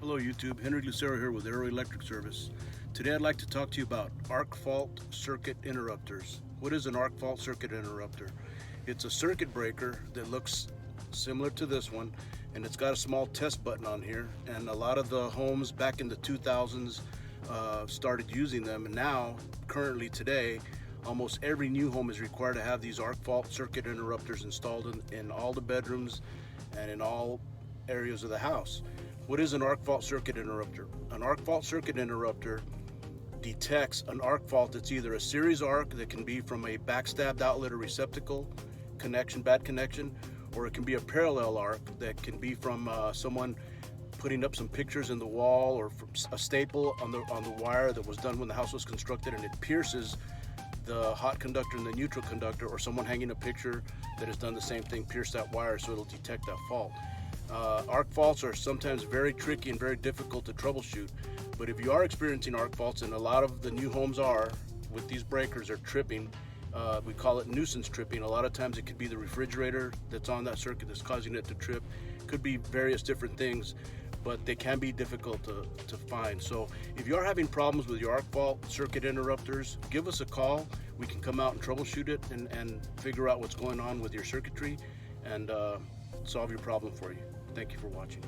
Hello YouTube, Henry Lucero here with Arrow Electric Service. Today I'd like to talk to you about arc fault circuit interrupters. What is an arc fault circuit interrupter? It's a circuit breaker that looks similar to this one, and it's got a small test button on here, and a lot of the homes back in the 2000s started using them, and now currently today almost every new home is required to have these arc fault circuit interrupters installed in all the bedrooms and in all areas of the house. What is an arc fault circuit interrupter? An arc fault circuit interrupter detects an arc fault that's either a series arc that can be from a backstabbed outlet or receptacle connection, bad connection, or it can be a parallel arc that can be from someone putting up some pictures in the wall, or from a staple on the wire that was done when the house was constructed, and it pierces the hot conductor and the neutral conductor, or someone hanging a picture that has done the same thing, pierce that wire, so it'll detect that fault. Arc faults are sometimes very tricky and very difficult to troubleshoot, but if you are experiencing arc faults, and a lot of the new homes are with these breakers are tripping, we call it nuisance tripping. A lot of times it could be the refrigerator that's on that circuit that's causing it to trip. Could be various different things, but they can be difficult to find. So if you are having problems with your arc fault circuit interrupters, give us a call. We can come out and troubleshoot it and figure out what's going on with your circuitry and solve your problem for you. Thank you for watching.